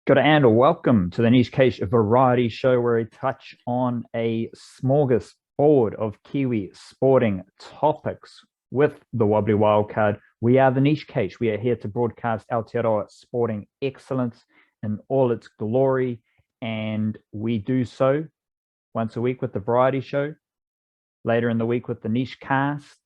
Good and welcome to the Niche Case Variety Show, where we touch on a smorgasbord of Kiwi sporting topics with the Wobbly Wildcard. We are the Niche Case. We are here to broadcast Aotearoa sporting excellence in all its glory, and we do so once a week with the Variety Show, later in the week with the Niche Cast.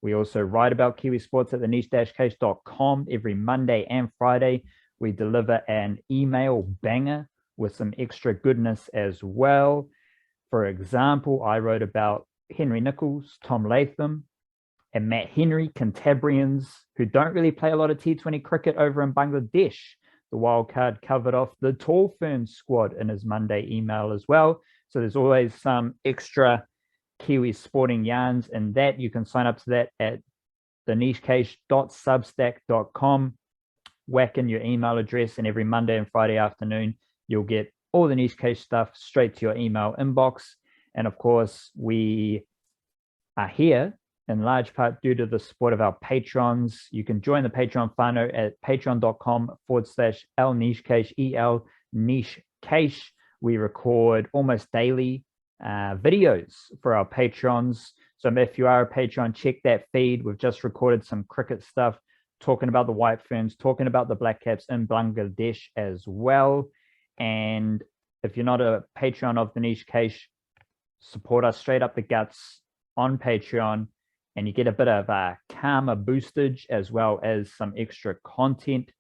We also write about Kiwi sports at the niche-case.com every Monday and Friday. We deliver an email banger with some extra goodness as well. For example, I wrote about Henry Nichols, Tom Latham, and Matt Henry, Cantabrians, who don't really play a lot of T20 cricket over in Bangladesh. The Wildcard covered off the Tall Ferns squad in his Monday email as well. So there's always some extra Kiwi sporting yarns, and that you can sign up to that at thenichecase.substack.com. Whack in your email address, and every Monday and Friday afternoon you'll get all the Niche Case stuff straight to your email inbox. And of course, we are here in large part due to the support of our patrons. You can join the Patreon whānau at patreon.com/El Niche Case, EL Niche Case. We record almost daily videos for our patrons. So if you are a patron, check that feed. We've just recorded some cricket stuff, talking about the White Ferns, talking about the Black Caps in Bangladesh as well. And if you're not a Patreon of the Niche Case, support us straight up the guts on Patreon, and you get a bit of a karma boostage as well as some extra content.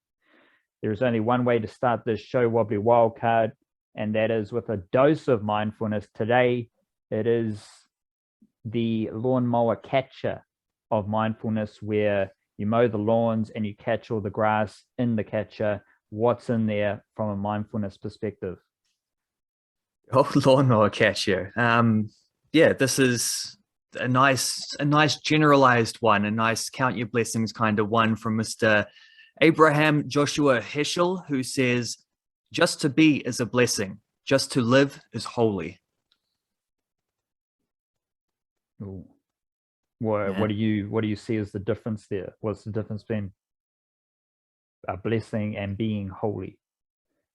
There is only one way to start this show, Wobbly Wildcard, and that is with a dose of mindfulness. Today, it is the lawnmower catcher of mindfulness, where you mow the lawns and you catch all the grass in the catcher. What's in there from a mindfulness perspective? Oh, lawnmower catcher. Yeah, this is a nice generalized one, a nice count your blessings kind of one from Mr. Abraham Joshua Heschel, who says, "Just to be is a blessing. Just to live is holy." Ooh. What do you see as the difference there? What's the difference between a blessing and being holy?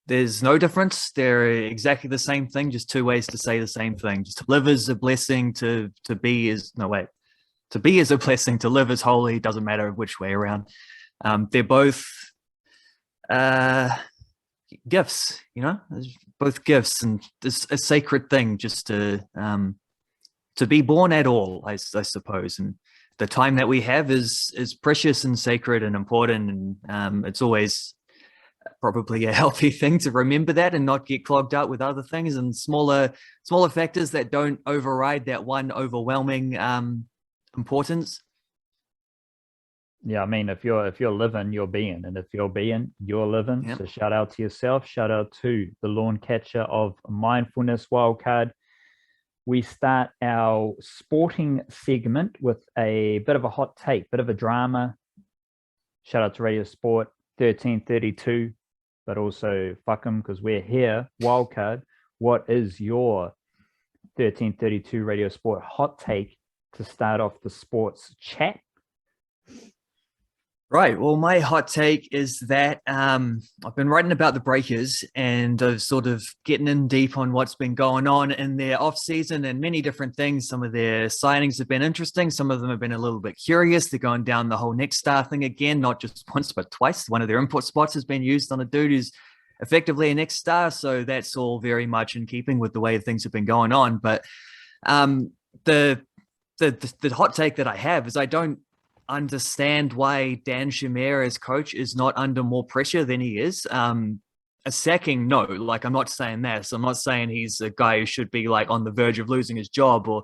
There's no difference. They're exactly the same thing, just two ways to say the same thing. Just to live is a blessing, to be is to be is a blessing, to live is holy. Doesn't matter which way around. They're both gifts, both gifts, and it's a sacred thing just to be born at all, I suppose. And the time that we have is precious and sacred and important. And it's always probably a healthy thing to remember that and not get clogged up with other things and smaller factors that don't override that one overwhelming importance. Yeah, I mean, if you're living, you're being, and if you're being, you're living. Yep. So shout out to yourself. Shout out to the lawn catcher of mindfulness, Wildcard. We start our sporting segment with a bit of a hot take, bit of a drama. Shout out to Radio Sport 1332, but also fuck them because we're here. Wildcard, what is your 1332 Radio Sport hot take to start off the sports chat? Right. Well, my hot take is that I've been writing about the Breakers and I've sort of getting in deep on what's been going on in their off season and many different things. Some of their signings have been interesting. Some of them have been a little bit curious. They're going down the whole next star thing again, not just once, but twice. One of their import spots has been used on a dude who's effectively a next star. So that's all very much in keeping with the way things have been going on. But the hot take that I have is I don't understand why Dan Shamir as coach is not under more pressure than he is. A sacking, no, like I'm not saying that. So I'm not saying he's a guy who should be like on the verge of losing his job or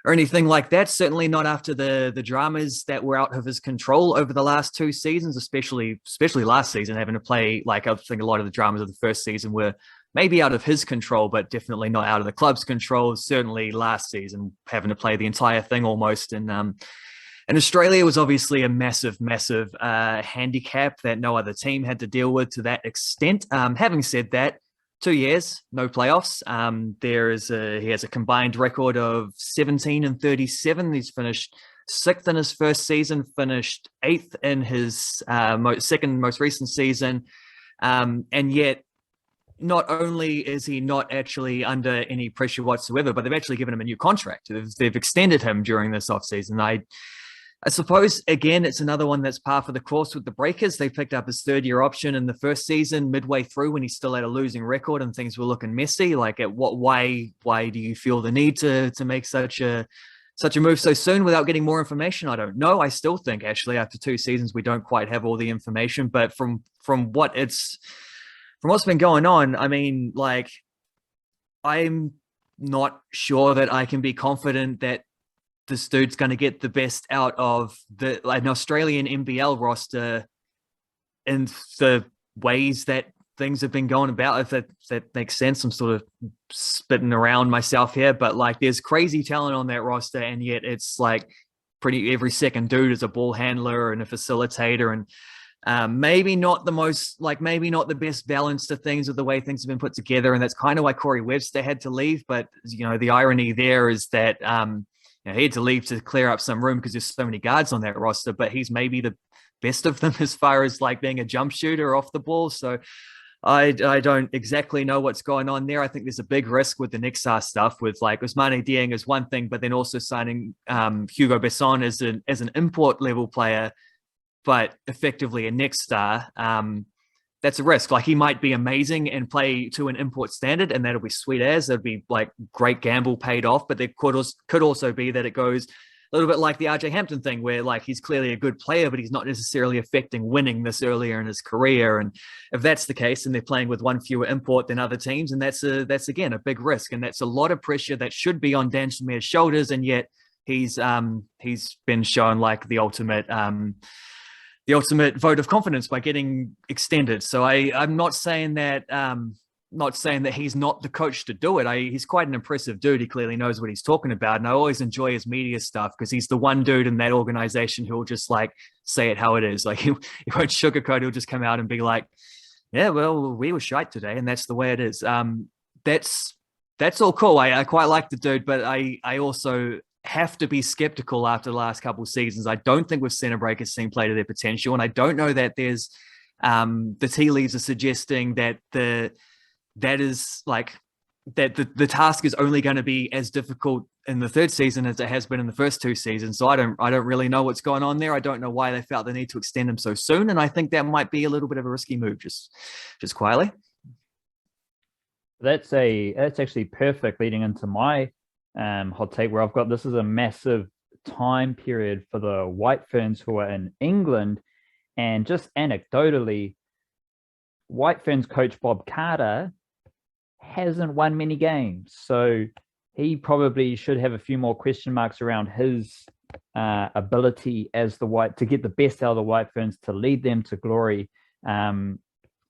anything like that. Certainly not after the dramas that were out of his control over the last two seasons, especially last season, having to play, like I think a lot of the dramas of the first season were maybe out of his control, but definitely not out of the club's control. Certainly last season, having to play the entire thing almost. And Australia was obviously a massive handicap that no other team had to deal with to that extent. Having said that, 2 years, no playoffs. He has a combined record of 17 and 37. He's finished sixth in his first season, finished eighth in his second most recent season. And yet not only is he not actually under any pressure whatsoever, but they've actually given him a new contract. They've extended him during this offseason. I suppose, again, it's another one that's par for the course with the Breakers. They picked up his third-year option in the first season, midway through, when he still had a losing record and things were looking messy. Like, why do you feel the need to make such a move so soon without getting more information? I don't know. I still think, actually, after 2 seasons, we don't quite have all the information. But from what's been going on, I mean, like, I'm not sure that I can be confident that this dude's going to get the best out of an Australian NBL roster in the ways that things have been going about. If that makes sense, I'm sort of spitting around myself here, but like, there's crazy talent on that roster, and yet it's like pretty every second dude is a ball handler and a facilitator, and maybe not the best balance to things with the way things have been put together. And that's kind of why Corey Webster had to leave. But the irony there is that he had to leave to clear up some room because there's so many guards on that roster, but he's maybe the best of them as far as like being a jump shooter off the ball. So I don't exactly know what's going on there. I think there's a big risk with the Nixar stuff, with like Ousmane Dieng is one thing, but then also signing Hugo Besson as an import level player, but effectively a Knicks star. That's a risk. Like, he might be amazing and play to an import standard, and that'll be sweet as. That'd be like great gamble paid off. But there could also be that it goes a little bit like the RJ Hampton thing, where like he's clearly a good player, but he's not necessarily affecting winning this earlier in his career. And if that's the case, and they're playing with one fewer import than other teams, and that's again a big risk, and that's a lot of pressure that should be on Dan Smear's shoulders, and yet he's been shown like the ultimate vote of confidence by getting extended. So I'm not saying that he's not the coach to do it. He's quite an impressive dude. He clearly knows what he's talking about. And I always enjoy his media stuff because he's the one dude in that organization who'll just like say it how it is. Like, he won't sugarcoat. He'll just come out and be like, yeah, well, we were shite today, and that's the way it is. That's all cool. I quite like the dude, but I also have to be skeptical after the last couple of seasons. I don't think we've seen a Breakers team play to their potential, and I don't know that there's the tea leaves are suggesting that the task is only going to be as difficult in the third season as it has been in the first 2 seasons. So I don't really know what's going on there. I don't know why they felt the need to extend him so soon, and I think that might be a little bit of a risky move, just quietly. That's actually perfect leading into my hot take, where I've got this is a massive time period for the White Ferns who are in England. And just anecdotally, White Ferns coach Bob Carter hasn't won many games, so he probably should have a few more question marks around his ability as to get the best out of the White Ferns to lead them to glory,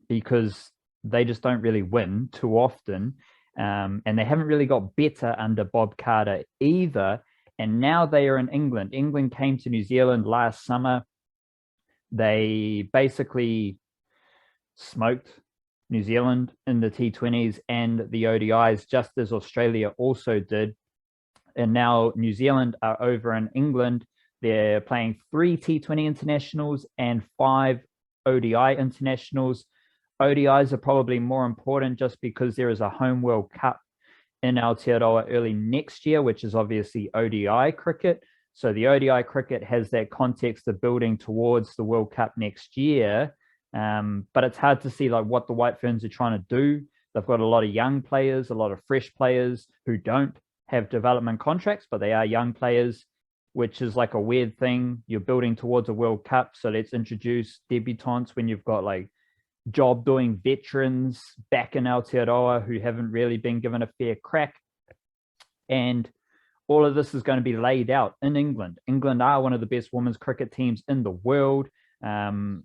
because they just don't really win too often. And they haven't really got better under Bob Carter either. And now they are in England. England came to New Zealand last summer. They basically smoked New Zealand in the T20s and the ODIs, just as Australia also did. And now New Zealand are over in England. They're playing 3 T20 internationals and 5 ODI internationals. ODIs are probably more important just because there is a home World Cup in Aotearoa early next year, which is obviously ODI cricket. So the ODI cricket has that context of building towards the World Cup next year. But it's hard to see like what the White Ferns are trying to do. They've got a lot of young players, a lot of fresh players who don't have development contracts, but they are young players, which is like a weird thing. You're building towards a World Cup, so let's introduce debutants when you've got like job-doing veterans back in Aotearoa who haven't really been given a fair crack. And all of this is going to be laid out in England. England are one of the best women's cricket teams in the world. And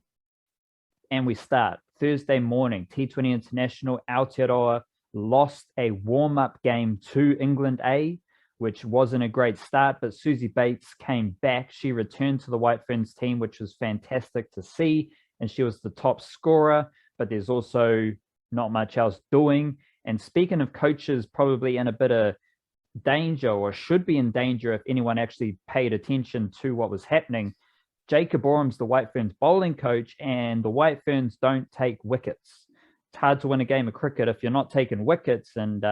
we start Thursday morning, T20 International. Aotearoa lost a warm-up game to England A, which wasn't a great start, but Susie Bates came back. She returned to the White Ferns team, which was fantastic to see. And she was the top scorer, but there's also not much else doing. And speaking of coaches probably in a bit of danger, or should be in danger if anyone actually paid attention to what was happening, Jacob Orham's the White Ferns bowling coach, and the White Ferns don't take wickets. it's hard to win a game of cricket if you're not taking wickets, and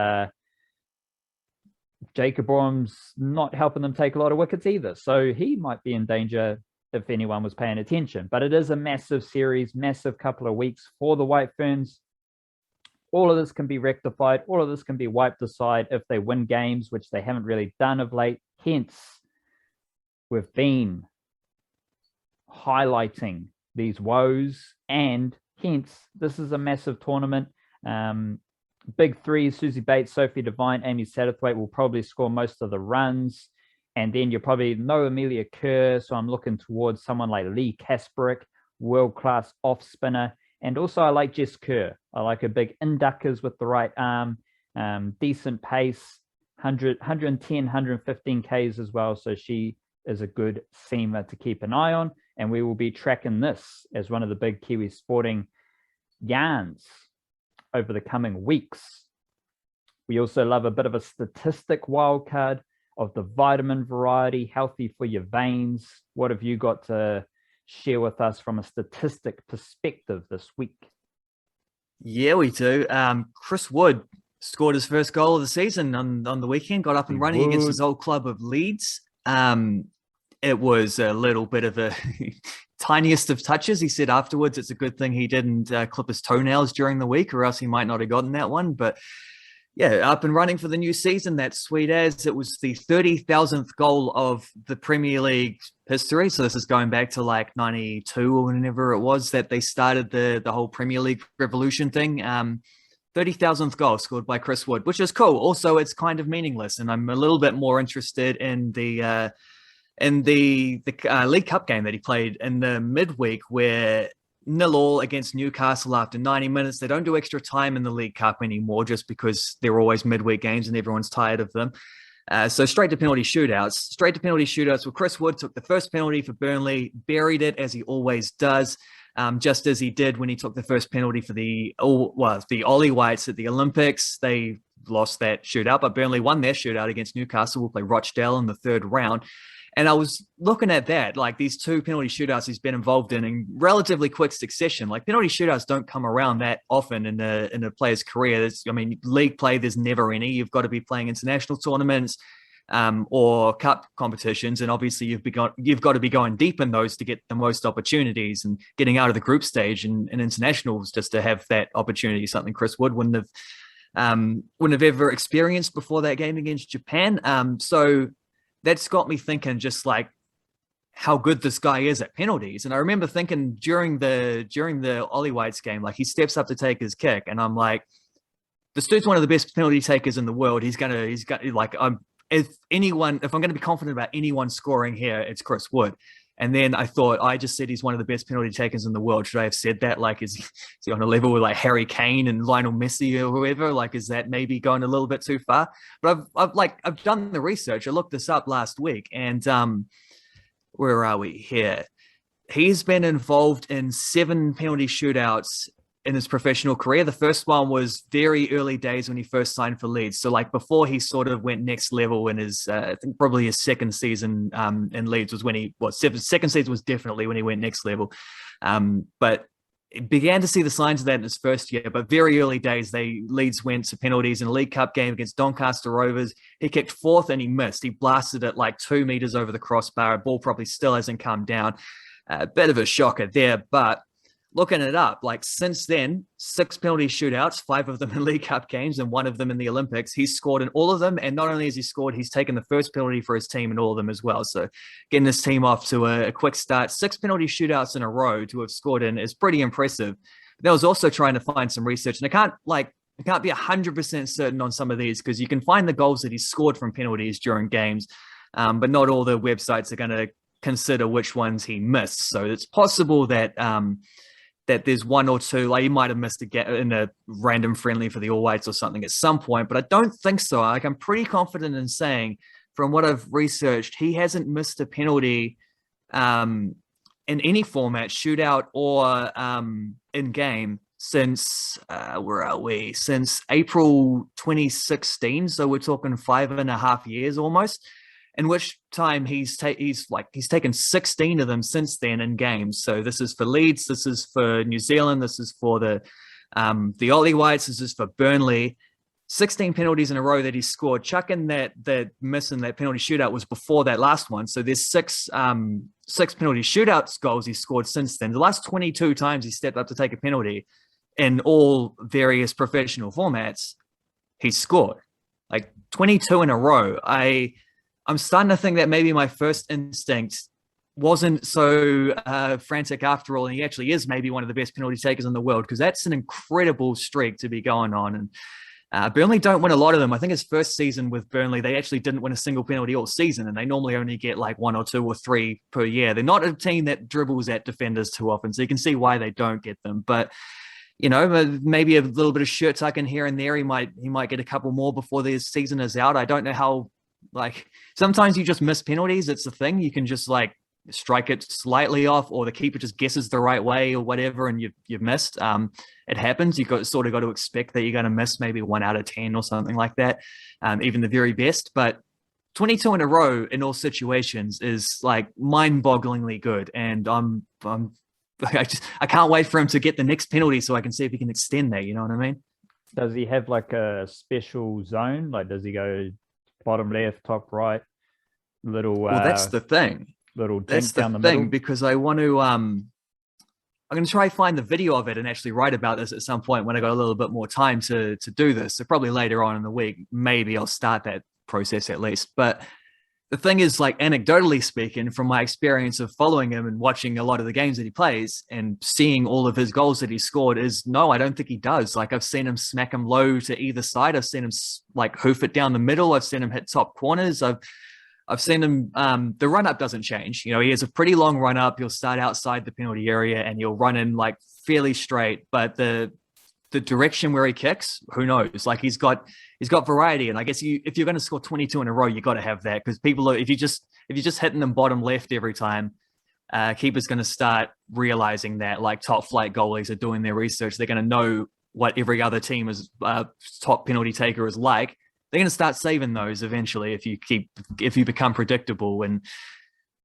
Jacob Brom's not helping them take a lot of wickets either. So he might be in danger if anyone was paying attention. But it is a massive series, massive couple of weeks for the White Ferns. All of this can be rectified. All of this can be wiped aside if they win games, which they haven't really done of late. Hence, we've been highlighting these woes, and hence, this is a massive tournament. Big three, Susie Bates, Sophie Devine, Amy Satterthwaite will probably score most of the runs. And then you're probably no Amelia Kerr. So I'm looking towards someone like Lee Kasperick, world-class off-spinner. And also I like Jess Kerr. I like her big induckers with the right arm, decent pace, 110, 115 Ks as well. So she is a good seamer to keep an eye on. And we will be tracking this as one of the big Kiwi sporting yarns over the coming weeks. We also love a bit of a statistic wildcard of the vitamin variety, healthy for your veins. What have you got to share with us from a statistic perspective this week? Yeah, we do. Chris Wood scored his first goal of the season on the weekend, got up and running against his old club of Leeds. It was a little bit of a tiniest of touches. He said afterwards it's a good thing he didn't clip his toenails during the week, or else he might not have gotten that one. But yeah, up and running for the new season. That's sweet as. It was the 30,000th goal of the Premier League history. So this is going back to like 92 or whenever it was that they started the whole Premier League revolution thing. 30,000th goal scored by Chris Wood, which is cool. Also, it's kind of meaningless. And I'm a little bit more interested in the League Cup game that he played in the midweek, where 0-0 against Newcastle after 90 minutes. They don't do extra time in the League Cup anymore just because they're always midweek games and everyone's tired of them. So straight to penalty shootouts. Well, Chris Wood took the first penalty for Burnley, buried it as he always does, just as he did when he took the first penalty for the Ollie Whites at the Olympics. They lost that shootout, but Burnley won their shootout against Newcastle. We'll play Rochdale in the third round. And I was looking at that, like these two penalty shootouts he's been involved in relatively quick succession. Like penalty shootouts don't come around that often in a player's career. League play, there's never any. You've got to be playing international tournaments or cup competitions. And obviously you've got to be going deep in those to get the most opportunities, and getting out of the group stage and internationals just to have that opportunity, something Chris Wood wouldn't have ever experienced before that game against Japan. So that's got me thinking just like how good this guy is at penalties. And I remember thinking during the Ollie Whites game, like he steps up to take his kick, and I'm like, this dude's one of the best penalty takers in the world. If I'm going to be confident about anyone scoring here, it's Chris Wood. And then I thought, I just said he's one of the best penalty takers in the world. Should I have said that? Like, is he on a level with like Harry Kane and Lionel Messi or whoever? Like, is that maybe going a little bit too far? But I've done the research. I looked this up last week, and where are we here? He's been involved in 7 penalty shootouts in his professional career. The first one was very early days when he first signed for Leeds. So like before he sort of went next level in his, I think probably his second season in Leeds was when second season was definitely when he went next level. But it began to see the signs of that in his first year, but very early days, Leeds went to penalties in a League Cup game against Doncaster Rovers. He kicked 4th and he missed. He blasted it like 2 meters over the crossbar. Ball probably still hasn't come down. A bit of a shocker there, but looking it up, like since then, 6 penalty shootouts, 5 of them in League Cup games and 1 of them in the Olympics. He's scored in all of them. And not only has he scored, he's taken the first penalty for his team in all of them as well. So getting this team off to a quick start, 6 penalty shootouts in a row to have scored in is pretty impressive. But I was also trying to find some research, and I can't be 100% certain on some of these, because you can find the goals that he's scored from penalties during games, but not all the websites are going to consider which ones he missed. So it's possible that that there's 1 or 2, like he might have missed in a random friendly for the All Whites or something at some point, but I don't think so. Like I'm pretty confident in saying, from what I've researched, he hasn't missed a penalty in any format, shootout or in game, since since April 2016. So we're talking 5.5 years almost. In which time he's taken 16 of them since then in games. So this is for Leeds, this is for New Zealand, this is for the The Ollie Whites is just for Burnley. 16 penalties in a row that he scored. Chucking that miss in that penalty shootout was before that last one. So there's six penalty shootouts goals he scored since then. The last 22 times he stepped up to take a penalty in all various professional formats, he scored. Like 22 in a row. I'm starting to think that maybe my first instinct wasn't so frantic after all, and he actually is maybe one of the best penalty takers in the world, because that's an incredible streak to be going on. And Burnley don't win a lot of them. I think his first season with Burnley, they actually didn't win a single penalty all season, and they normally only get like 1 or 2 or 3 per year. They're not a team that dribbles at defenders too often, so you can see why they don't get them. But you know, maybe a little bit of shirt tucking here and there. He might get a couple more before the season is out. I don't know how. Like sometimes you just miss penalties. It's a thing. You can just like strike it slightly off, or the keeper just guesses the right way or whatever, and you've missed. It happens. You've got to expect that you're going to miss maybe 1 out of 10 or something like that, even the very best. But 22 in a row in all situations is like mind-bogglingly good, and I can't wait for him to get the next penalty so I can see if he can extend that. You know what I mean? Does he have like a special zone? Like, does he go bottom left, top right, little? Well, that's the thing. Little that's down the the thing middle? Because I want to I'm going to try and find the video of it and actually write about this at some point when I got a little bit more time to do this. So probably later on in the week, maybe I'll start that process at least. But the thing is, like, anecdotally speaking, from my experience of following him and watching a lot of the games that he plays and seeing all of his goals that he scored, is no, I don't think he does. Like, I've seen him smack him low to either side. I've seen him like hoof it down the middle. I've seen him hit top corners. I've seen him, the run up doesn't change. You know, he has a pretty long run up. He'll start outside the penalty area and he'll run in like fairly straight, but the direction where he kicks, who knows? Like he's got variety. And I guess if you're going to score 22 in a row, you got to have that, because people are, if you're just hitting them bottom left every time, keeper's going to start realizing that like top flight goalies are doing their research. They're going to know what every other team is top penalty taker is like. They're going to start saving those eventually if you become predictable. And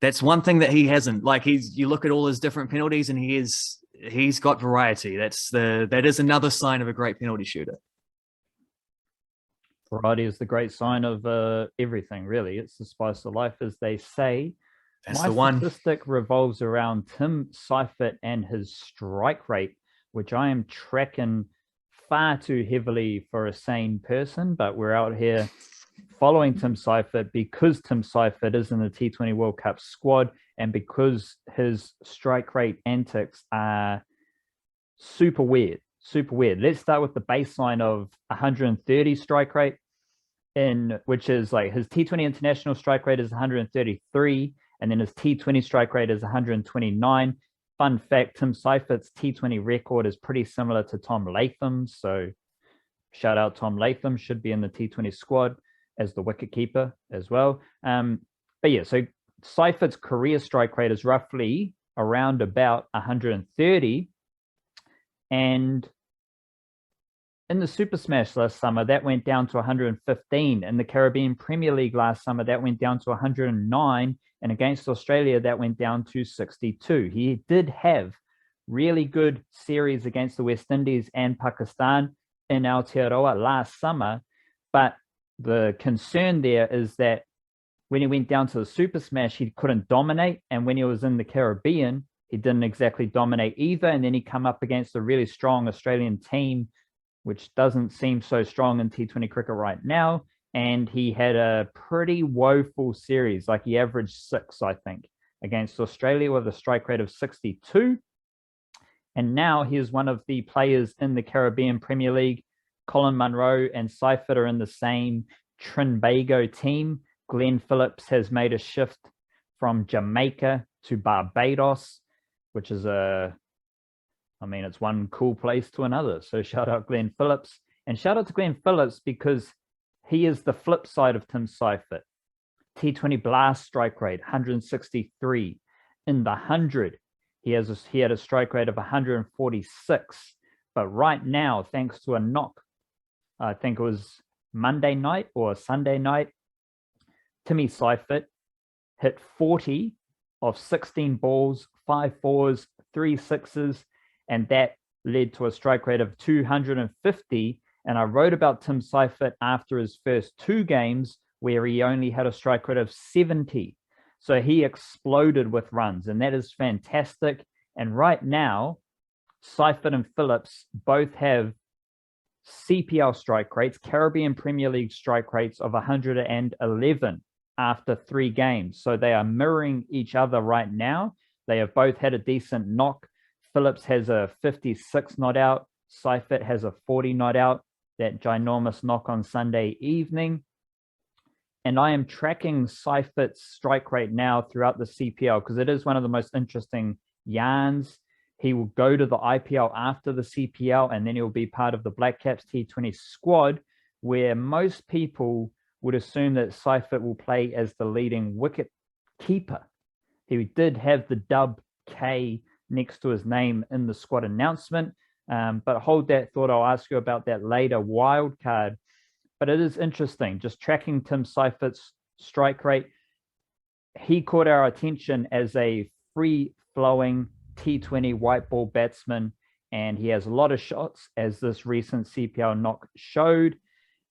that's one thing that he hasn't. Like you look at all his different penalties and he's got variety. That is another sign of a great penalty shooter. Variety is the great sign of everything, really. It's the spice of life, as they say. That's the one. My statistic revolves around Tim Seifert and his strike rate, which I am tracking far too heavily for a sane person, but we're out here following Tim Seifert because Tim Seifert is in the T20 World Cup squad, and because his strike rate antics are super weird. Let's start with the baseline of 130 strike rate, which is like his T20 international strike rate is 133, and then his T20 strike rate is 129. Fun fact, Tim Seifert's T20 record is pretty similar to Tom Latham's. So shout out Tom Latham, should be in the T20 squad as the wicketkeeper as well. But yeah, so Seifert's career strike rate is roughly around about 130. And in the Super Smash last summer, that went down to 115. In the Caribbean Premier League last summer, that went down to 109. And against Australia, that went down to 62. He did have really good series against the West Indies and Pakistan in Aotearoa last summer. But the concern there is that when he went down to the Super Smash, he couldn't dominate. And when he was in the Caribbean, he didn't exactly dominate either. And then he come up against a really strong Australian team, which doesn't seem so strong in T20 cricket right now. And he had a pretty woeful series. Like he averaged 6, I think, against Australia with a strike rate of 62. And now he's one of the players in the Caribbean Premier League. Colin Munro and Seifert are in the same Trinbago team. Glenn Phillips has made a shift from Jamaica to Barbados, which is it's one cool place to another. So shout out Glenn Phillips. And shout out to Glenn Phillips because he is the flip side of Tim Seifert. T20 blast strike rate, 163. In the 100, he had a strike rate of 146. But right now, thanks to a knock, I think it was Monday night or Sunday night, Timmy Seifert hit 40 of 16 balls, 5 fours, 3 sixes, and that led to a strike rate of 250. And I wrote about Tim Seifert after his first 2 games where he only had a strike rate of 70. So he exploded with runs, and that is fantastic. And right now, Seifert and Phillips both have CPL strike rates, Caribbean Premier League strike rates of 111 after 3 games. So they are mirroring each other right now. They have both had a decent knock. Phillips has a 56 not out. Seifert has a 40 not out. That ginormous knock on Sunday evening. And I am tracking Seifert's strike rate now throughout the CPL because it is one of the most interesting yarns. He will go to the IPL after the CPL, and then he'll be part of the Black Caps T20 squad, where most people would assume that Seifert will play as the leading wicket keeper. He did have the dub K next to his name in the squad announcement, but hold that thought. I'll ask you about that later. Wild card. But it is interesting, just tracking Tim Seifert's strike rate. He caught our attention as a free-flowing T20 white ball batsman, and he has a lot of shots, as this recent CPL knock showed.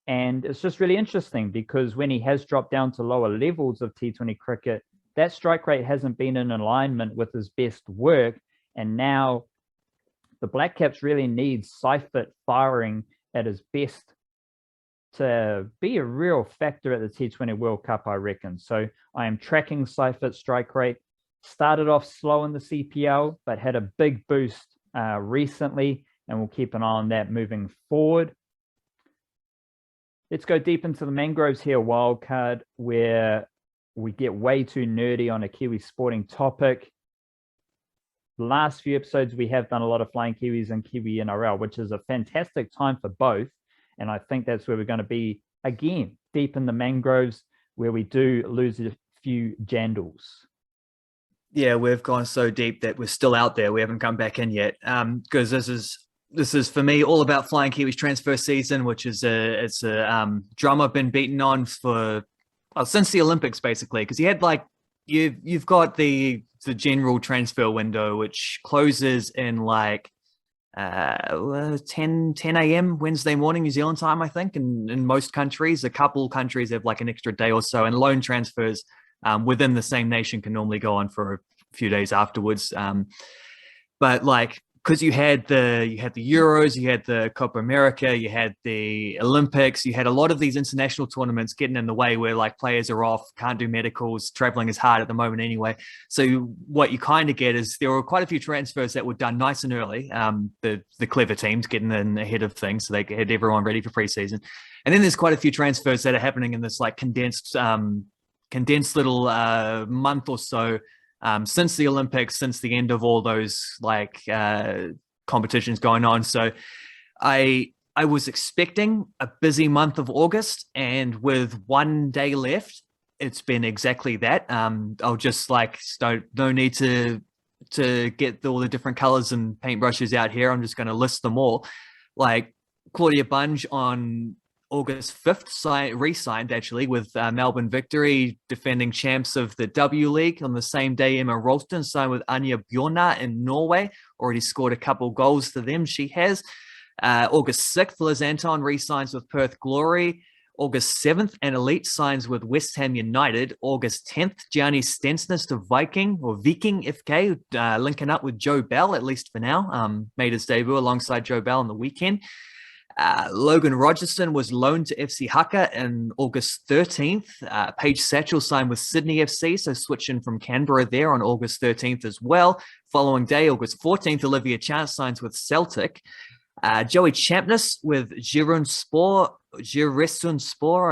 And it's just really interesting because when he has dropped down to lower levels of T20 cricket, that strike rate hasn't been in alignment with his best work. And now the Black Caps really need Seifert firing at his best to be a real factor at the T20 World Cup, I reckon. So I am tracking Seifert's strike rate. Started off slow in the CPL, but had a big boost recently, and we'll keep an eye on that moving forward. Let's go deep into the mangroves here, wildcard, where we get way too nerdy on a Kiwi sporting topic. The last few episodes, we have done a lot of Flying Kiwis and Kiwi NRL, which is a fantastic time for both. And I think that's where we're going to be again, deep in the mangroves, where we do lose a few jandals. Yeah, we've gone so deep that we're still out there. We haven't come back in yet. Because this is for me all about Flying Kiwis transfer season, which is a drum I've been beating on for since the Olympics, basically. Because you had you've got the general transfer window, which closes in 10 a.m. Wednesday morning New Zealand time, I think. In most countries, a couple countries have an extra day or so, and loan transfers within the same nation can normally go on for a few days afterwards. But because you had the Euros, you had the Copa America, you had the Olympics, you had a lot of these international tournaments getting in the way where players are off, can't do medicals, traveling is hard at the moment anyway. So what you kind of get is there were quite a few transfers that were done nice and early. The clever teams getting in ahead of things, so they had everyone ready for preseason. And then there's quite a few transfers that are happening in this condensed little month or so since the Olympics, since the end of all those competitions going on. So I was expecting a busy month of August, and with 1 day left, it's been exactly that. I'll just no need to get all the different colors and paintbrushes out here. I'm just going to list them all. Claudia Bunge on August 5th re-signed actually with Melbourne Victory, defending champs of the W League. On the same day, Emma Rolston signed with Anja Bjornar in Norway. Already scored a couple goals for them, she has. August 6th, Liz Anton re-signs with Perth Glory. August 7th, an Elite signs with West Ham United. August 10th, Gianni Stensness to Viking FK, linking up with Joe Bell, at least for now. Made his debut alongside Joe Bell on the weekend. Logan Rogerson was loaned to FC Haka on August 13th. Paige Satchel signed with Sydney FC, so switching from Canberra there on August 13th as well. Following day, August 14th, Olivia Chance signs with Celtic. Joey Champness with Giresunspor,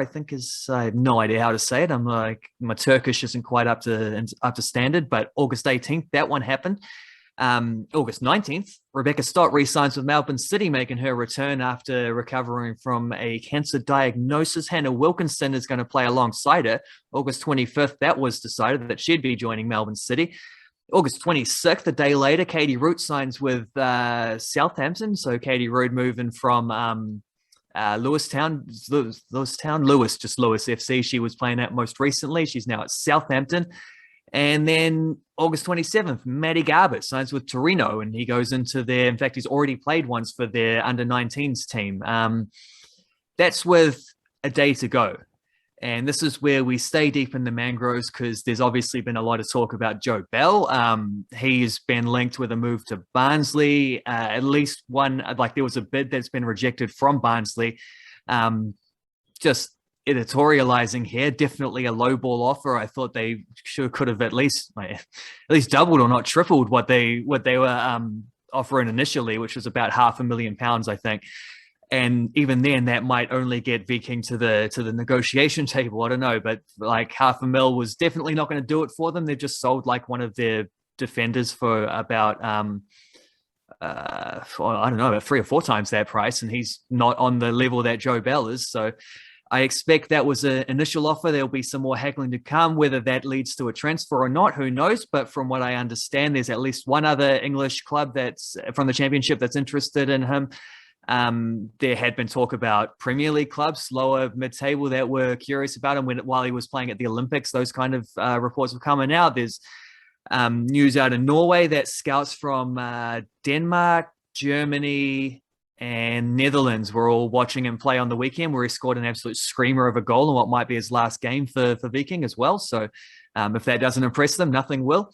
I think I have no idea how to say it. My Turkish isn't quite up to standard, but August 18th, that one happened. August 19th, Rebecca Stott re-signs with Melbourne City, making her return after recovering from a cancer diagnosis. Hannah Wilkinson is going to play alongside her. August 25th, that was decided that she'd be joining Melbourne City. August 26th, a day later, Katie Root signs with Southampton. So Katie Root moving from Lewis FC. She was playing at most recently. She's now at Southampton. And then August 27th, Matty Garbett signs with Torino, and he goes into their, in fact, he's already played once for their under-19s team. That's with a day to go. And this is where we stay deep in the mangroves, because there's obviously been a lot of talk about Joe Bell. He's been linked with a move to Barnsley. At least one, like there was a bid that's been rejected from Barnsley. Just editorializing here, definitely a low ball offer. I thought they could have at least doubled or not tripled what they were offering initially, which was about £500,000, I think. And even then, that might only get Viking to the negotiation table. I don't know, but like £500,000 was definitely not going to do it for them. They've just sold like one of their defenders for about I don't know, about 3 or 4 times that price, and he's not on the level that Joe Bell is. So I expect that was an initial offer. There'll be some more haggling to come. Whether that leads to a transfer or not, who knows? But from what I understand, there's at least one other English club that's from the Championship that's interested in him. There had been talk about Premier League clubs, lower mid-table, that were curious about him while he was playing at the Olympics. Those kind of reports were coming out. There's news out in Norway that scouts from Denmark, Germany, and Netherlands were all watching him play on the weekend, where he scored an absolute screamer of a goal in what might be his last game for Viking as well. So if that doesn't impress them, nothing will.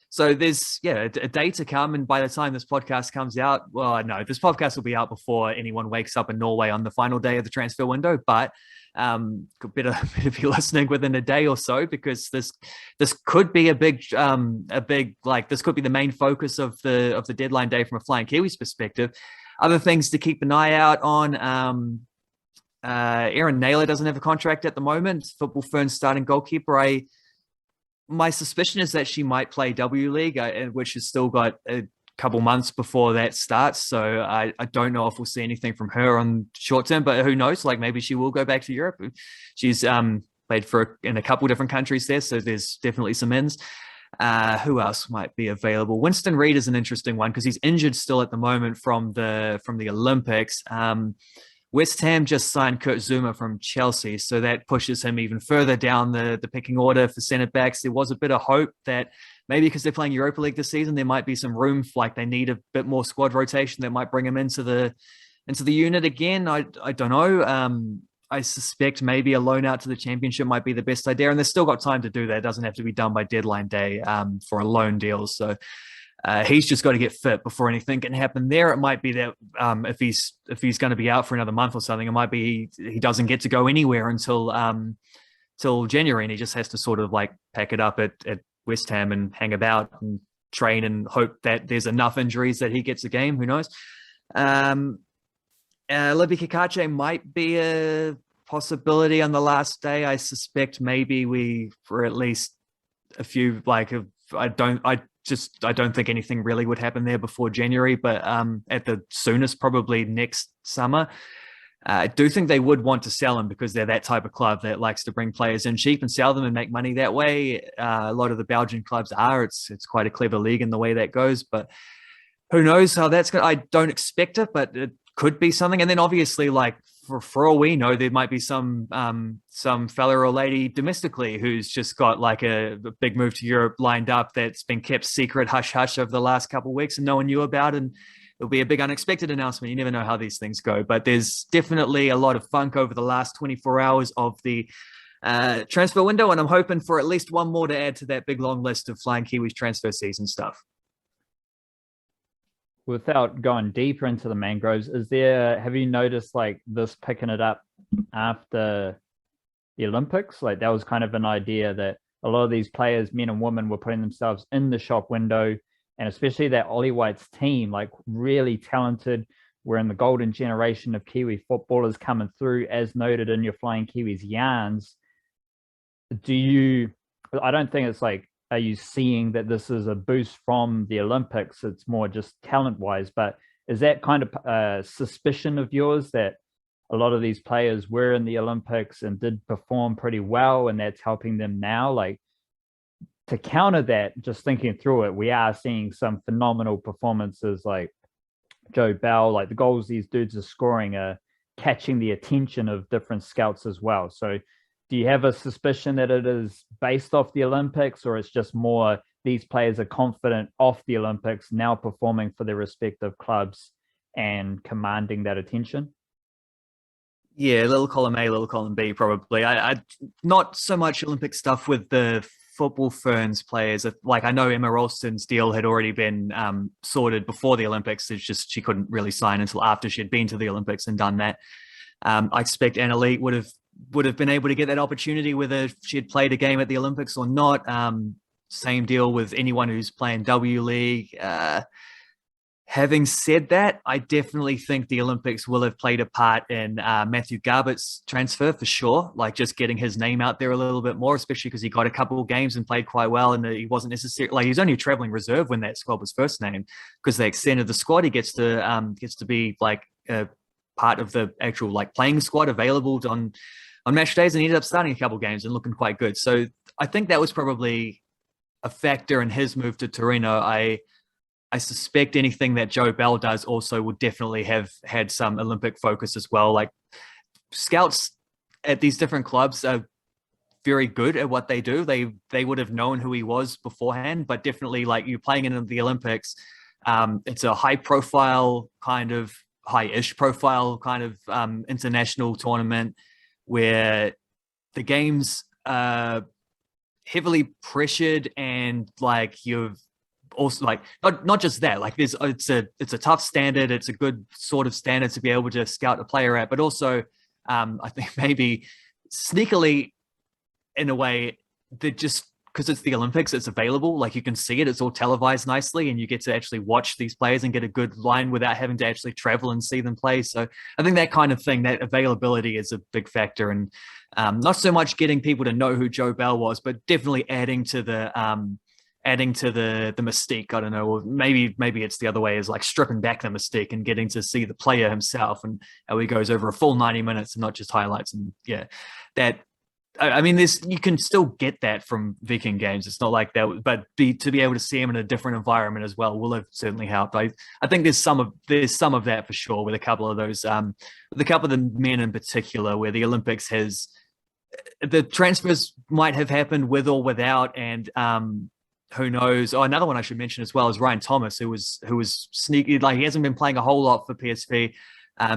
So there's a day to come, and by the time this podcast comes out, well, no, this podcast will be out before anyone wakes up in Norway on the final day of the transfer window. But better be listening within a day or so, because this could be this could be the main focus of the deadline day from a Flying Kiwis perspective. Other things to keep an eye out on. Aaron Naylor doesn't have a contract at the moment. Football Fern's starting goalkeeper. My suspicion is that she might play W League, which has still got a couple months before that starts. So I don't know if we'll see anything from her on short term, but who knows? Like maybe she will go back to Europe. She's played in a couple different countries there, so there's definitely some ins. Who else might be available? Winston Reed is an interesting one because he's injured still at the moment from the Olympics. West Ham just signed Kurt Zuma from Chelsea, so that pushes him even further down the pecking order for centre backs. There was a bit of hope that maybe because they're playing Europa League this season, there might be some room, like they need a bit more squad rotation that might bring him into the unit again. I don't know. I suspect maybe a loan out to the Championship might be the best idea, and they've still got time to do that. It doesn't have to be done by deadline day for a loan deal. So he's just got to get fit before anything can happen there. It might be that if he's going to be out for another month or something, it might be he doesn't get to go anywhere until till January, and he just has to sort of like pack it up at West Ham and hang about and train and hope that there's enough injuries that he gets a game. Who knows? Libby Kikache might be a possibility on the last day. I suspect maybe for at least a few, I don't think anything really would happen there before January, but at the soonest, probably next summer. I do think they would want to sell him because they're that type of club that likes to bring players in cheap and sell them and make money that way. A lot of the Belgian clubs are. It's quite a clever league in the way that goes, but who knows how that's going to... I don't expect it, but it could be something. And then obviously, like for all we know, there might be some fella or lady domestically who's just got like a big move to Europe lined up that's been kept secret, hush hush over the last couple of weeks, and no one knew about, and it'll be a big unexpected announcement. You never know how these things go, but there's definitely a lot of funk over the last 24 hours of the transfer window, and I'm hoping for at least one more to add to that big long list of Flying Kiwis transfer season stuff. Without going deeper into the mangroves, have you noticed like this picking it up after the Olympics? Like that was kind of an idea that a lot of these players, men and women, were putting themselves in the shop window, and especially that Ollie White's team, like really talented. We're in the golden generation of Kiwi footballers coming through, as noted in your Flying Kiwis yarns. I don't think it's like, are you seeing that this is a boost from the Olympics? It's more just talent-wise, but is that kind of a suspicion of yours that a lot of these players were in the Olympics and did perform pretty well, and that's helping them now? Like, to counter that, just thinking through it, we are seeing some phenomenal performances like Joe Bell, like the goals these dudes are scoring are catching the attention of different scouts as well. So do you have a suspicion that it is based off the Olympics, or it's just more these players are confident off the Olympics, now performing for their respective clubs and commanding that attention? Yeah, little column A, little column B, probably. I not so much Olympic stuff with the football ferns players. Like, I know Emma Ralston's deal had already been sorted before the Olympics. It's just she couldn't really sign until after she'd been to the Olympics and done that. I expect Annalise would have been able to get that opportunity whether she had played a game at the Olympics or not. Same deal with anyone who's playing W League. Having said that, I definitely think the Olympics will have played a part in Matthew Garbutt's transfer for sure. Like, just getting his name out there a little bit more, especially because he got a couple of games and played quite well, and he wasn't necessarily like, he was only a traveling reserve when that squad was first named, because they extended the squad. He gets to be like a part of the actual like playing squad available on match days, and he ended up starting a couple of games and looking quite good. So I think that was probably a factor in his move to Torino. I suspect anything that Joe Bell does also would definitely have had some Olympic focus as well. Like, scouts at these different clubs are very good at what they do. They would have known who he was beforehand, but definitely, like, you're playing in the Olympics. It's a high-ish profile kind of international tournament where the games are heavily pressured, and like, you've also, like, not just that, like, it's a tough standard. It's a good sort of standard to be able to scout a player at, but also I think maybe sneakily, in a way, that just because it's the Olympics, it's available. Like, you can see it, it's all televised nicely, and you get to actually watch these players and get a good line without having to actually travel and see them play. So I think that kind of thing, that availability, is a big factor, and not so much getting people to know who Joe Bell was, but definitely adding to the mystique. I don't know, or maybe it's the other way, is like stripping back the mystique and getting to see the player himself and how he goes over a full 90 minutes and not just highlights. And yeah, that, I mean, you can still get that from Viking games. It's not like that, but to be able to see him in a different environment as well will have certainly helped. I think there's some of that for sure, with a couple of those, with a couple of the men in particular, where the Olympics has, the transfers might have happened with or without, and who knows? Oh, another one I should mention as well is Ryan Thomas, who was sneaky. Like, he hasn't been playing a whole lot for PSV.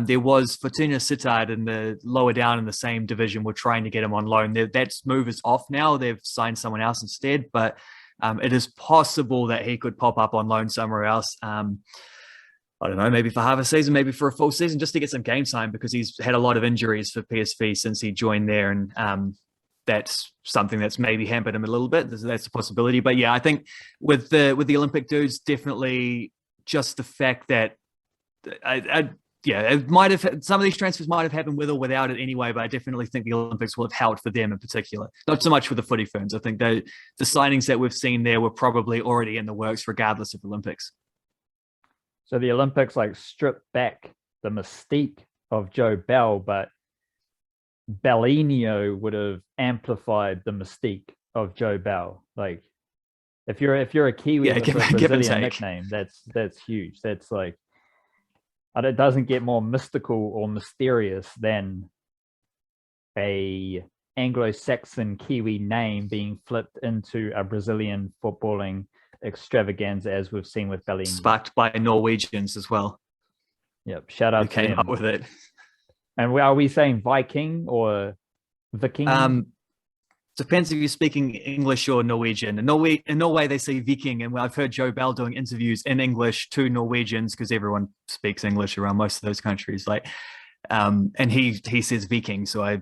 There was Fortuna Sittard in the lower down in the same division. We're trying to get him on loan. That move is off now. They've signed someone else instead, but it is possible that he could pop up on loan somewhere else. I don't know, maybe for half a season, maybe for a full season, just to get some game time, because he's had a lot of injuries for PSV since he joined there, and that's something that's maybe hampered him a little bit. That's a possibility. But yeah, I think with the Olympic dudes, definitely just the fact that it might have, some of these transfers might have happened with or without it anyway, but I definitely think the Olympics will have helped for them in particular. Not so much with the footy ferns. I think the signings that we've seen there were probably already in the works regardless of Olympics. So the Olympics like stripped back the mystique of Joe Bell, but Bellinho would have amplified the mystique of Joe Bell. Like, if you're a Kiwi with a Brazilian nickname, that's huge. That's like, it doesn't get more mystical or mysterious than a Anglo-Saxon Kiwi name being flipped into a Brazilian footballing extravaganza, as we've seen with Bellini. Sparked by Norwegians as well. Yep, shout out who came up with it. And are we saying Viking or Viking? Depends if you're speaking English or Norwegian. In Norway, they say Viking, and I've heard Joe Bell doing interviews in English to Norwegians, because everyone speaks English around most of those countries. Like, and he says Viking, so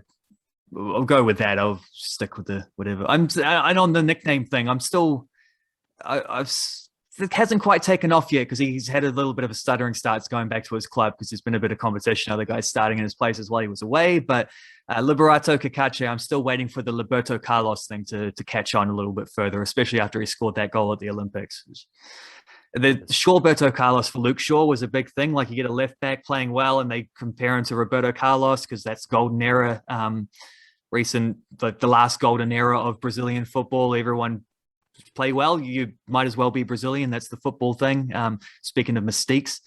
I'll go with that. I'll stick with the whatever. And on the nickname thing, I'm still, it hasn't quite taken off yet, because he's had a little bit of a stuttering start going back to his club, because there's been a bit of competition, other guys starting in his places while he was away. But Liberato Cacace, I'm still waiting for the Liberto Carlos thing to catch on a little bit further, especially after he scored that goal at the Olympics. The Shawberto Carlos for Luke Shaw was a big thing. Like, you get a left back playing well, and they compare him to Roberto Carlos because that's golden era, the last golden era of Brazilian football. Everyone play well, you might as well be Brazilian. That's the football thing. Speaking of mystiques,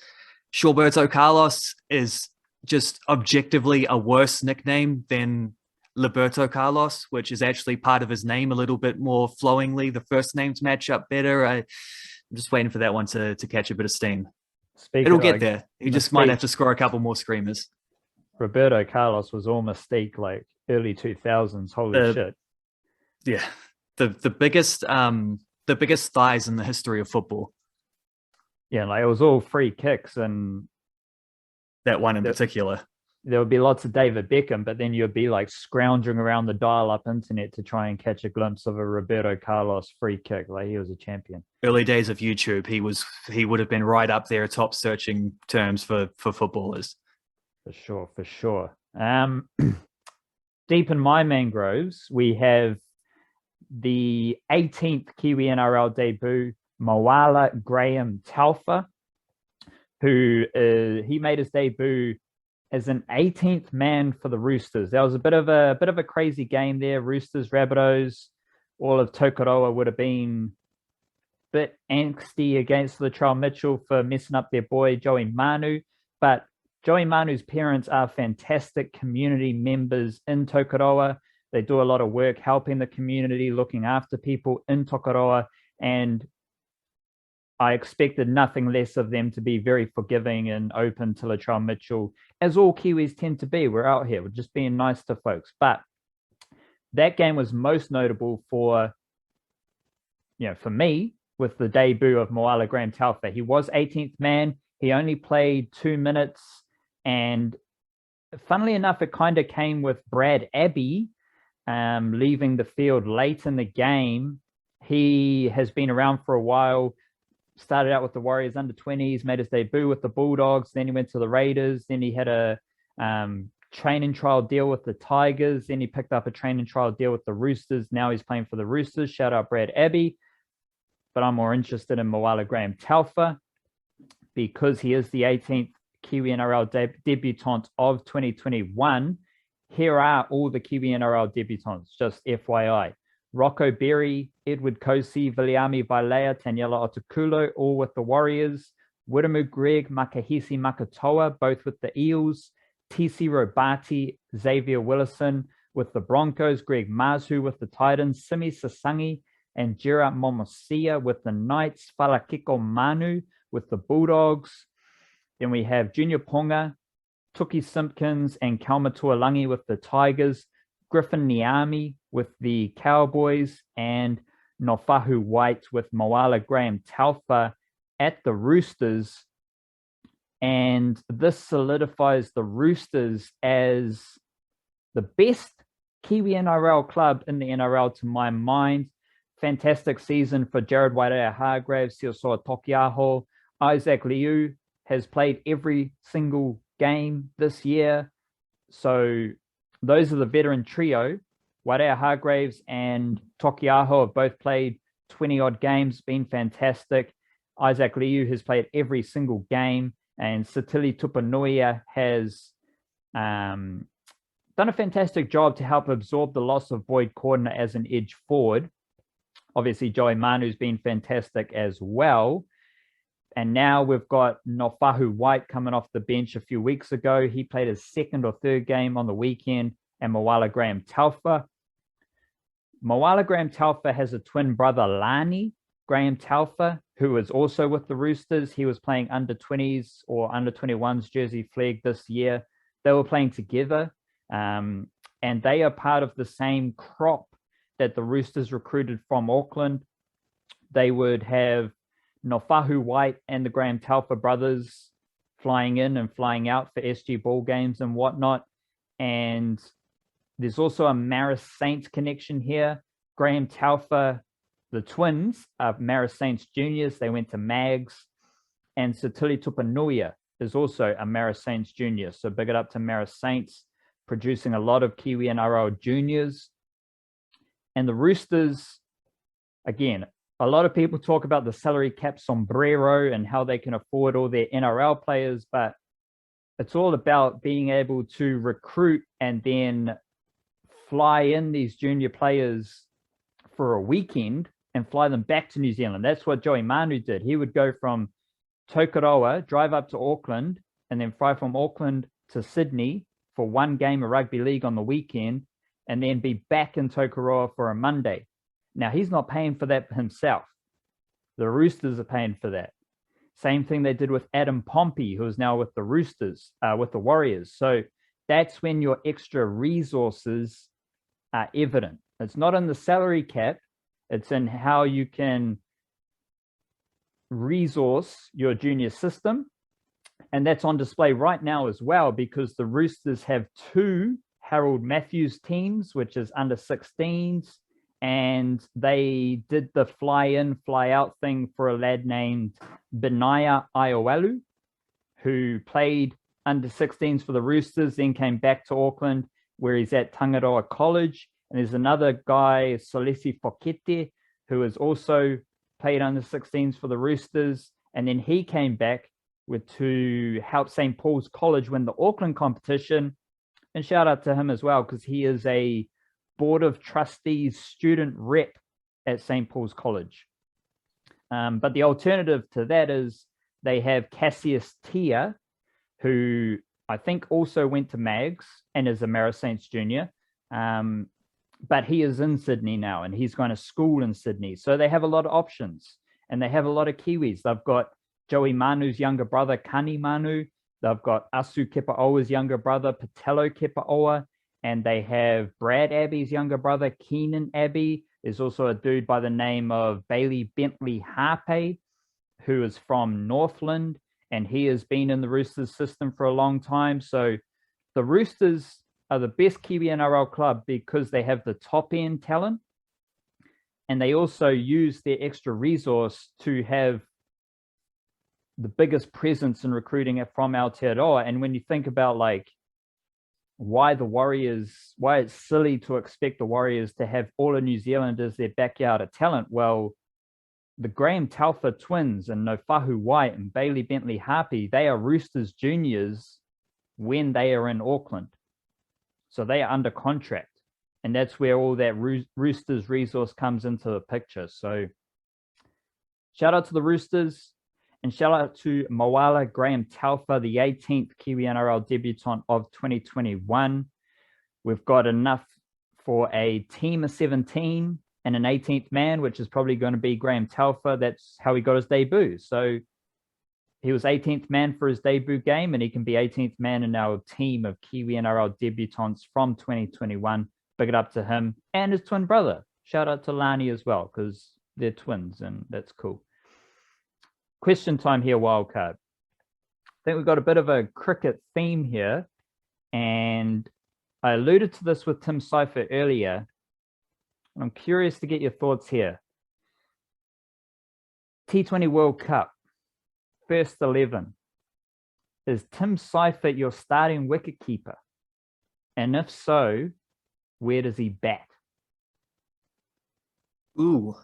Shawberto Carlos is just objectively a worse nickname than Liberto Carlos, which is actually part of his name a little bit more flowingly. The first names match up better. I'm just waiting for that one to catch a bit of steam. It'll get there. He just might have to score a couple more screamers. Roberto Carlos was all Mystique, like early 2000s. Holy shit. Yeah. The biggest thighs in the history of football. Yeah, like it was all free kicks, and that one in particular. There would be lots of David Beckham, but then you'd be like scrounging around the dial-up internet to try and catch a glimpse of a Roberto Carlos free kick. Like, he was a champion. Early days of YouTube, he would have been right up there, top searching terms for footballers. For sure. Deep in my mangroves, we have the 18th Kiwi NRL debut, Moala Graham Taufa, who he made his debut as an 18th man for the Roosters. That was a bit of a crazy game there. Roosters, Rabbitohs, all of Tokoroa would have been a bit angsty against Latrell Mitchell for messing up their boy Joey Manu. But Joey Manu's parents are fantastic community members in Tokoroa. They do a lot of work helping the community, looking after people in Tokoroa, and I expected nothing less of them to be very forgiving and open to Latrell Mitchell, as all Kiwis tend to be. We're out here, we're just being nice to folks. But that game was most notable for me, with the debut of Moala Graham Taufa. He was 18th man. He only played 2 minutes. And funnily enough, it kind of came with Brad Abbey leaving the field late in the game. He has been around for a while. Started out with the Warriors under 20s, made his debut with the Bulldogs. Then he went to the Raiders. Then he had a training trial deal with the Tigers. Then he picked up a training trial deal with the Roosters. Now he's playing for the Roosters. Shout out Brad Abbey. But I'm more interested in Moala Graham Taufa because he is the 18th Kiwi NRL debutant of 2021. Here are all the Kiwi NRL debutants, just FYI. Rocco Berry, Edward Kosi, Viliami Vailea, Taniela Otakulo, all with the Warriors. Wiremu Greg, Makahisi Makatoa, both with the Eels. TC Robati, Xavier Willison with the Broncos. Greg Mazu with the Titans. Simi Sasangi and Jira Momosia with the Knights. Falakiko Manu with the Bulldogs. Then we have Junior Ponga, Tuki Simpkins, and Kalma Tuolangi with the Tigers. Griffin Niami with the Cowboys, and Nofahu White with Moala Graham Taufa at the Roosters. And this solidifies the Roosters as the best Kiwi NRL club in the NRL to my mind. Fantastic season for Jared Waerea-Hargreaves, Siosoa Tokiaho. Isaac Liu has played every single game this year. So those are the veteran trio. Waerea-Hargreaves and Tokiaho have both played 20-odd games, been fantastic. Isaac Liu has played every single game, and Satili Tupanuia has done a fantastic job to help absorb the loss of Boyd Cordner as an edge forward. Obviously, Joey Manu's been fantastic as well. And now we've got Nofahu White coming off the bench a few weeks ago. He played his second or third game on the weekend, and Moala Graham Taufa. Moala Graham Taufa has a twin brother, Lani Graham Taufa, who is also with the Roosters. He was playing under 20s or under 21s jersey flag this year. They were playing together, and they are part of the same crop that the Roosters recruited from Auckland. They would have Nofahu White and the Graham Taufa brothers flying in and flying out for SG ball games and whatnot. And there's also a Maris Saints connection here. Graham Taufa, the twins, are Maris Saints juniors. They went to Mags. And Satili Tupanuia is also a Maris Saints junior. So big it up to Maris Saints, producing a lot of Kiwi NRL juniors. And the Roosters, again, a lot of people talk about the salary cap sombrero and how they can afford all their NRL players, but it's all about being able to recruit and then fly in these junior players for a weekend and fly them back to New Zealand. That's what Joey Manu did. He would go from Tokoroa, drive up to Auckland, and then fly from Auckland to Sydney for one game of rugby league on the weekend, and then be back in Tokoroa for a Monday. Now, he's not paying for that himself. The Roosters are paying for that. Same thing they did with Adam Pompey, who is now with the Roosters, with the Warriors. So that's when your extra resources are evident. It's not in the salary cap. It's in how you can resource your junior system. And that's on display right now as well, because the Roosters have 2 Harold Matthews teams, which is under 16s. And they did the fly in, fly out thing for a lad named Benaya Iowalu, who played under 16s for the Roosters, then came back to Auckland, where he's at Tangaroa College. And there's another guy, Solesi Fokete, who has also played under 16s for the Roosters. And then he came back to help St. Paul's College win the Auckland competition. And shout out to him as well, because he is a Board of Trustees student rep at St. Paul's College. But the alternative to that is they have Cassius Tia, who I think also went to Mags and is a Mara Saints junior. But he is in Sydney now, and he's going to school in Sydney. So they have a lot of options, and they have a lot of Kiwis. They've got Joey Manu's younger brother, Kani Manu. They've got Asu Kepaoa's younger brother, Patello Kepaoa. And they have Brad Abbey's younger brother, Keenan Abbey. There's also a dude by the name of Bailey Bentley Harpe, who is from Northland, and he has been in the Roosters system for a long time. So the Roosters are the best Kiwi NRL club because they have the top end talent, and they also use their extra resource to have the biggest presence in recruiting from Aotearoa. And when you think about like why it's silly to expect the Warriors to have all of New Zealand as their backyard of talent. Well, the Graham Telfer twins and Nofahu White and Bailey Bentley Harpe, they are Roosters juniors when they are in Auckland. So they are under contract. And that's where all that Roosters resource comes into the picture. So shout out to the Roosters. And shout out to Moala Graham Telfer, the 18th Kiwi NRL debutant of 2021. We've got enough for a team of 17 and an 18th man, which is probably going to be Graham Telfer. That's how he got his debut. So he was 18th man for his debut game, and he can be 18th man in our team of Kiwi NRL debutants from 2021. Big it up to him and his twin brother. Shout out to Lani as well, because they're twins, and that's cool. Question time here, Wildcard. I think we've got a bit of a cricket theme here, and I alluded to this with Tim Seifert earlier. I'm curious to get your thoughts here. T20 World Cup, first 11. Is Tim Seifert your starting wicketkeeper? And if so, where does he bat? Ooh,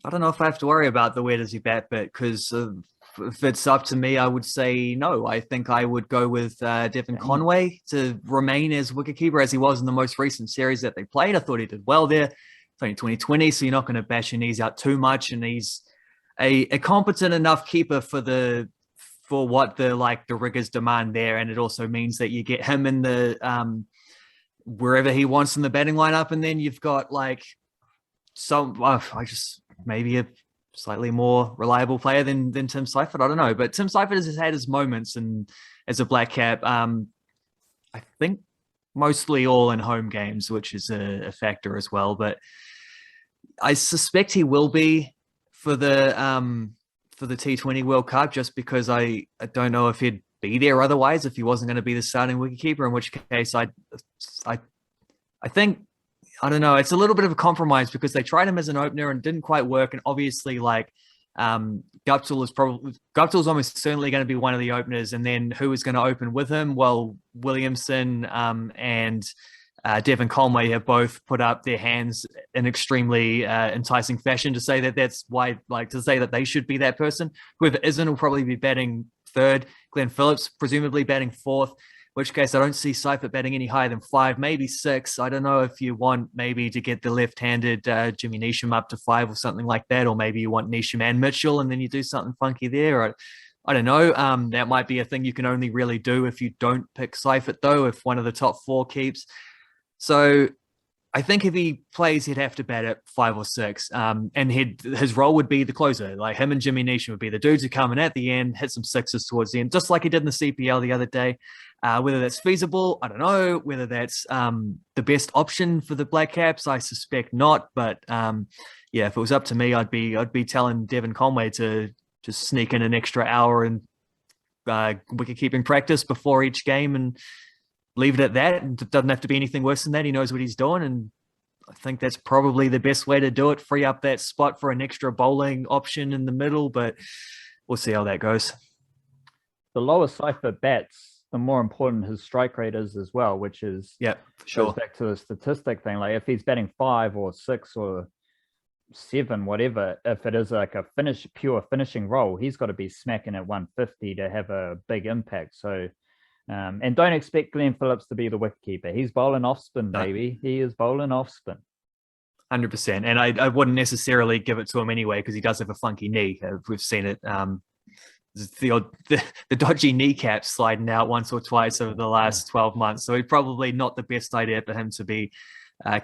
I don't know if I have to worry about the where does he bat bit, because if it's up to me, I would say no. I think I would go with Devon Conway to remain as wicketkeeper as he was in the most recent series that they played. I thought he did well there. It's only 2020, so you're not going to bash your knees out too much, and he's a competent enough keeper for what the riggers demand there, and it also means that you get him in the wherever he wants in the batting lineup, and then you've got maybe a slightly more reliable player than Tim Seifert. I don't know, but Tim Seifert has had his moments and as a black cap. I think mostly all in home games, which is a factor as well. But I suspect he will be for the T20 World Cup, just because I don't know if he'd be there otherwise if he wasn't going to be the starting wicketkeeper. In which case, I think. I don't know. It's a little bit of a compromise because they tried him as an opener and didn't quite work. And obviously, Guptill is almost certainly going to be one of the openers. And then who is going to open with him? Well, Williamson and Devon Conway have both put up their hands in extremely enticing fashion to say that that's why, to say that they should be that person. Whoever isn't will probably be batting third. Glenn Phillips presumably batting fourth. Which case I don't see Seifert batting any higher than 5, maybe 6. I don't know if you want maybe to get the left-handed Jimmy Neesham up to 5 or something like that, or maybe you want Neesham and Mitchell and then you do something funky there. I don't know. That might be a thing you can only really do if you don't pick Seifert, though, if one of the top 4 keeps. So I think if he plays, he'd have to bat at 5 or 6, and his role would be the closer. Like him and Jimmy Neesham would be the dudes who come in at the end, hit some sixes towards the end, just like he did in the CPL the other day. Whether that's feasible, I don't know. Whether that's the best option for the Black Caps, I suspect not. But yeah, if it was up to me, I'd be telling Devon Conway to just sneak in an extra hour and wicket keeping practice before each game and leave it at that. And it doesn't have to be anything worse than that. He knows what he's doing, and I think that's probably the best way to do it. Free up that spot for an extra bowling option in the middle, but we'll see how that goes. The lower Cypher bats, the more important his strike rate is as well, which is sure. Goes back to the statistic thing. Like if he's batting 5 or 6 or 7, whatever, if it is like a pure finishing role, he's got to be smacking at 150 to have a big impact. So, and don't expect Glenn Phillips to be the wicketkeeper. He's bowling off spin, baby. He is bowling off spin. 100%. And I wouldn't necessarily give it to him anyway because he does have a funky knee. We've seen it. The dodgy kneecaps sliding out once or twice over the last 12 months. So it's probably not the best idea for him to be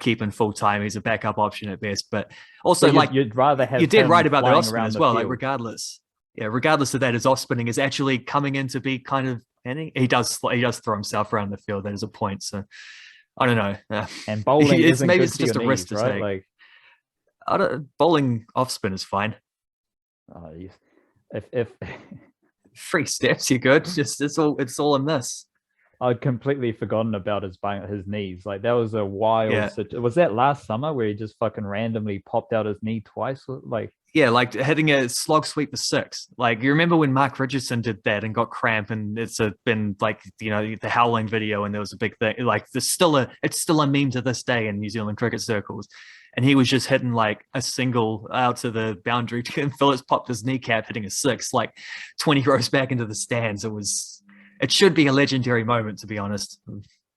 keeping full time. He's a backup option at best. But also, you'd rather have you did right about the off spin as well. Field. Like regardless of that, his off spinning is actually coming in to be kind of. And he does throw himself around the field. That is a point. So I don't know. And bowling maybe it's just a risk to right? take. Like bowling off spin is fine. Yes. If 3 steps, you're good. Just it's all in this. I'd completely forgotten about his knees. Like that was a wild. Was that last summer where he just fucking randomly popped out his knee twice? Like hitting a slog sweep for 6. Like you remember when Mark Richardson did that and got cramp, and it's been like the howling video, and there was a big thing. Like it's still a meme to this day in New Zealand cricket circles. And he was just hitting like a single out to the boundary, and Phillips popped his kneecap, hitting a 6, like 20 rows back into the stands. It should be a legendary moment, to be honest.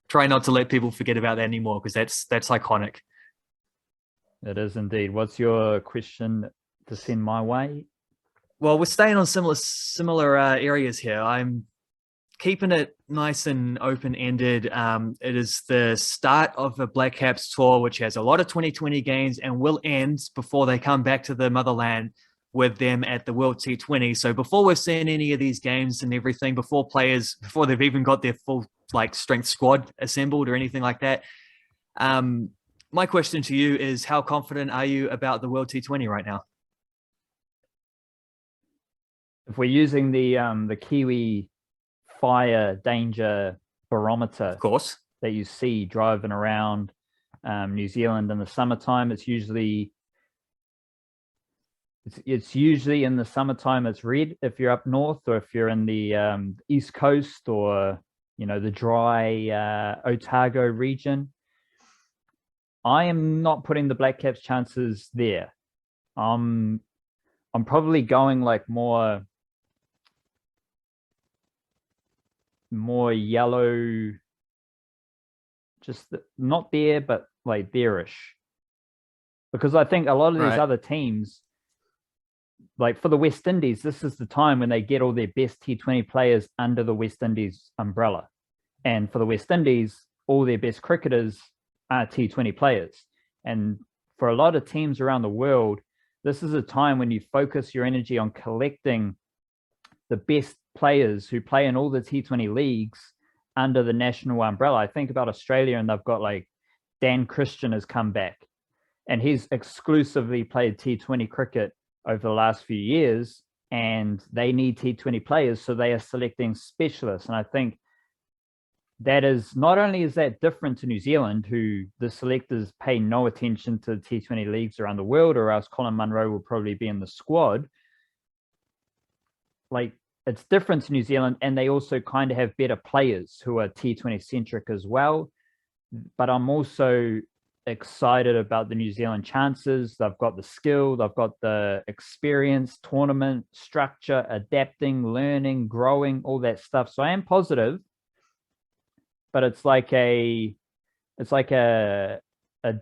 Try not to let people forget about that anymore, because that's iconic. It is indeed. What's your question to send my way? Well, we're staying on similar areas here. I'm keeping it nice and open-ended. It is the start of the Black Caps tour, which has a lot of 2020 games and will end before they come back to the motherland with them at the World T20. So before we've seen any of these games and everything, before they've even got their full strength squad assembled or anything like that, my question to you is, how confident are you about the World T20 right now? If we're using the Kiwi fire danger barometer, of course, that you see driving around New Zealand in the summertime, it's usually in the summertime it's red if you're up north, or if you're in the east coast, or the dry Otago region. I am not putting the Black Caps chances there. I'm probably going like more yellow, just not there, but like there-ish, because I think a lot of these other teams, like for the West Indies, this is the time when they get all their best T20 players under the West Indies umbrella. And for the West Indies, all their best cricketers are T20 players. And for a lot of teams around the world, this is a time when you focus your energy on collecting the best players who play in all the T20 leagues under the national umbrella. I think about Australia, and they've got like Dan Christian has come back, and he's exclusively played T20 cricket over the last few years, and they need T20 players, so they are selecting specialists. And I think that is not only is that different to New Zealand, who the selectors pay no attention to T20 leagues around the world, or else Colin Munro will probably be in the squad. Like, it's different to New Zealand, and they also kind of have better players who are T20 centric as well. But I'm also excited about the New Zealand chances. They've got the skill, they've got the experience, tournament structure, adapting, learning, growing, all that stuff. So I am positive, but it's like a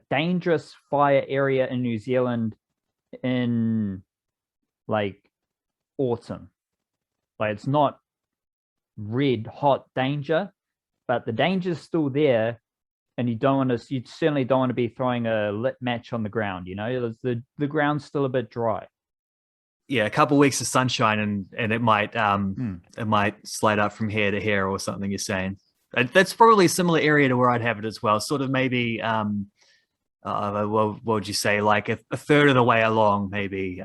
dangerous fire area in New Zealand in like autumn. Like, it's not red hot danger, but the danger's still there. and you certainly don't want to be throwing a lit match on the ground. The ground's still a bit dry. Yeah, a couple of weeks of sunshine and it might slide up from here to here or something. You're saying that's probably a similar area to where I'd have it as well. Sort of maybe what would you say, like a third of the way along, maybe.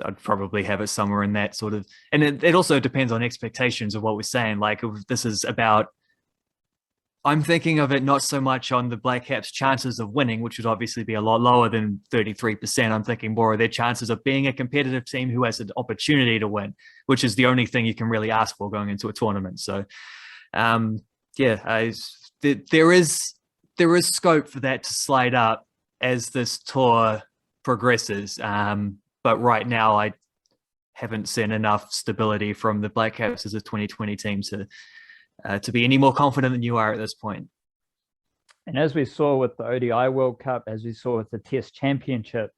I'd probably have it somewhere in that sort of, and it also depends on expectations of what we're saying. Like if this is about, I'm thinking of it not so much on the Black Caps' chances of winning, which would obviously be a lot lower than 33%. I'm thinking more of their chances of being a competitive team who has an opportunity to win, which is the only thing you can really ask for going into a tournament. So, there is scope for that to slide up as this tour progresses. But right now, I haven't seen enough stability from the Black Caps as a 2020 team to be any more confident than you are at this point. And as we saw with the ODI World Cup, as we saw with the Test Championship,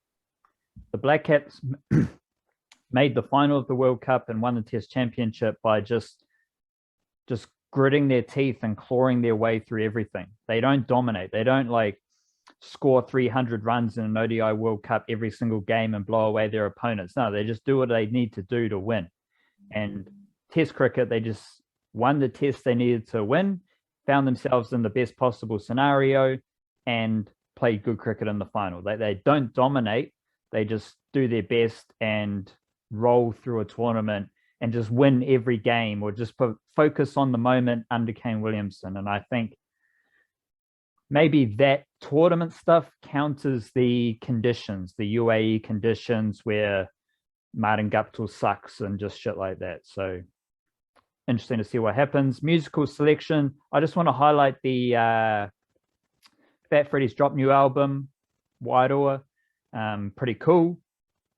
the Black Caps made the final of the World Cup and won the Test Championship by just gritting their teeth and clawing their way through everything. They don't dominate. They don't like score 300 runs in an ODI World Cup every single game and blow away their opponents. No, they just do what they need to do to win. And Test cricket, they just won the test they needed to win, found themselves in the best possible scenario, and played good cricket in the final. They don't dominate. They just do their best and roll through a tournament and just win every game, or just focus on the moment under Kane Williamson. And I think maybe that tournament stuff counters the conditions, the UAE conditions where Martin Guptill sucks and just shit like that. So interesting to see what happens. Musical selection. I just want to highlight the Fat Freddy's Drop new album, Wide Oar. Pretty cool.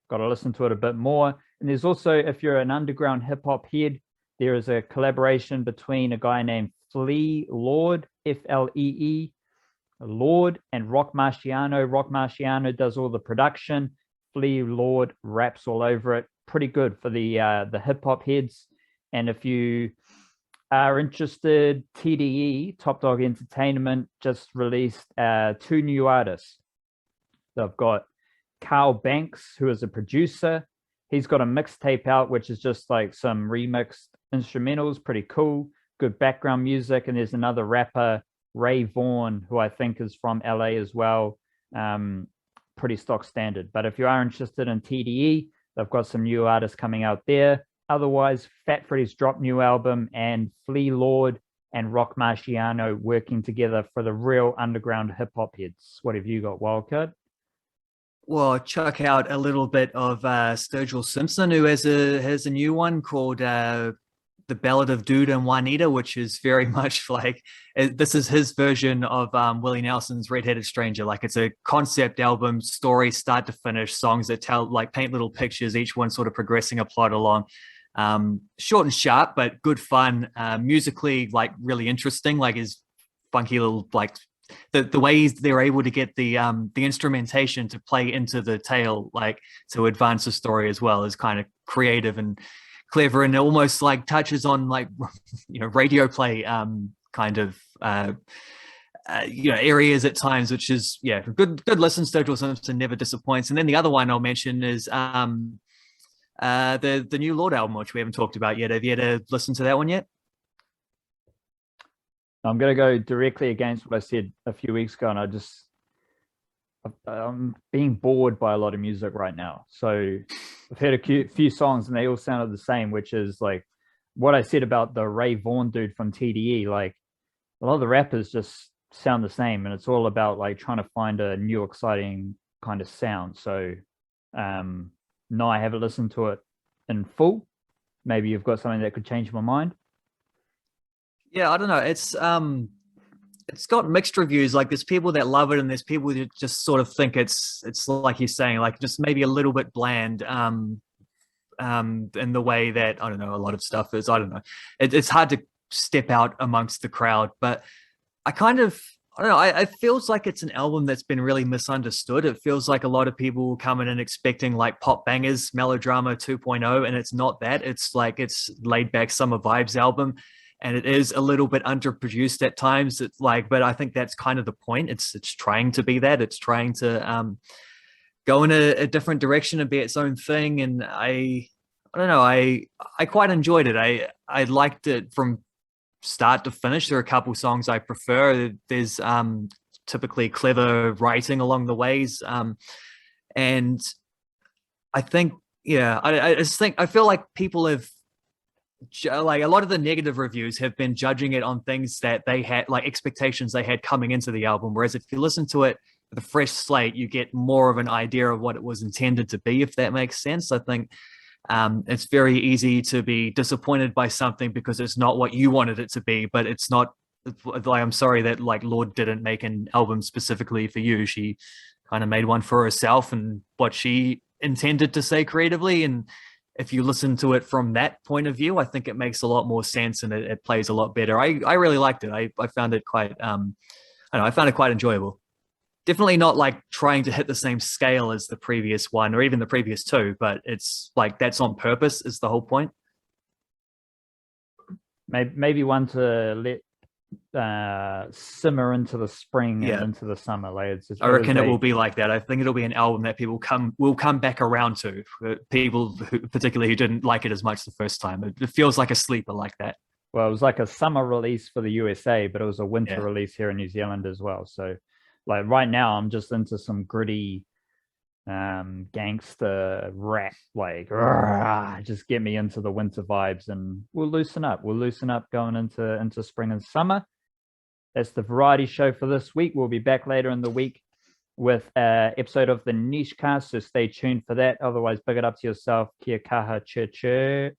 Got to listen to it a bit more. And there's also, if you're an underground hip hop head, there is a collaboration between a guy named Flea Lord, Flee Lord, and Rock Marciano. Rock Marciano does all the production. Flea Lord raps all over it. Pretty good for the hip hop heads. And if you are interested, TDE, Top Dog Entertainment, just released 2 new artists. They've got Carl Banks, who is a producer. He's got a mixtape out, which is just like some remixed instrumentals. Pretty cool. Good background music. And there's another rapper, Ray Vaughn, who I think is from LA as well. Pretty stock standard. But if you are interested in TDE, they've got some new artists coming out there. Otherwise, Fat Freddy's Drop new album and Flea Lord and Rock Marciano working together for the real underground hip hop heads. What have you got, Wildcard? Well, check out a little bit of Sturgill Simpson, who has a new one called The Ballad of Dude and Juanita, which is very much like, this is his version of Willie Nelson's Red-Headed Stranger. Like, it's a concept album, story start to finish, songs that paint little pictures, each one sort of progressing a plot along. Short and sharp, but good fun. Musically, like, really interesting. Like, his funky little, like, the ways they're able to get the instrumentation to play into the tale, like, to advance the story as well, is kind of creative and clever, and almost like touches on, like, radio play kind of areas at times, which is good listen. Sturgill Simpson never disappoints. And then the other one I'll mention is the new Lord album, which we haven't talked about yet. Have you had a listen to that one yet? I'm going to go directly against what I said a few weeks ago, and I'm being bored by a lot of music right now. So I've heard a few songs and they all sounded the same, which is like what I said about the Ray Vaughn dude from TDE. Like, a lot of the rappers just sound the same, and it's all about like trying to find a new exciting kind of sound. So no, I haven't listened to it in full. Maybe you've got something that could change my mind. Yeah, I don't know. It's got mixed reviews. Like, there's people that love it, and there's people that just sort of think it's like you're saying, like, just maybe a little bit bland. In the way that, I don't know, a lot of stuff is. I don't know. It's hard to step out amongst the crowd, but I don't know. It feels like it's an album that's been really misunderstood. It feels like a lot of people coming in expecting like pop bangers, melodrama 2.0, and it's not that. It's like, it's laid back summer vibes album. and it is a little bit underproduced at times. It's like, but I think that's kind of the point. It's trying to be that. It's trying to go in a different direction and be its own thing. And I don't know. I quite enjoyed it. I liked it from start to finish. There are a couple songs I prefer. There's typically clever writing along the ways, and I think, yeah, I just think, I feel like people have, like, a lot of the negative reviews have been judging it on things that they had, like expectations they had coming into the album. Whereas if you listen to it with a fresh slate, you get more of an idea of what it was intended to be, if that makes sense. I think it's very easy to be disappointed by something because it's not what you wanted it to be, but it's not, like, I'm sorry that like Lorde didn't make an album specifically for you. She kind of made one for herself and what she intended to say creatively. And if you listen to it from that point of view, I think it makes a lot more sense and it plays a lot better. I really liked it. I found it quite, I don't know, I found it quite enjoyable. Definitely not like trying to hit the same scale as the previous one or even the previous two, but it's like that's on purpose is the whole point. Maybe one to let simmer into the spring Yeah. and into the summer. Like I reckon it will be like that. I think it'll be an album that people will come back around to. People particularly who didn't like it as much the first time. It feels like a sleeper like that. Well, it was like a summer release for the USA, but it was a winter release here in New Zealand as well. So like right now I'm just into some gritty gangster rap, like just get me into the winter vibes, and we'll loosen up going into spring and summer. That's the variety show for this week. We'll be back later in the week with an episode of the Niche Cast, so stay tuned for that. Otherwise, big it up to yourself. Kia kaha, chur chur.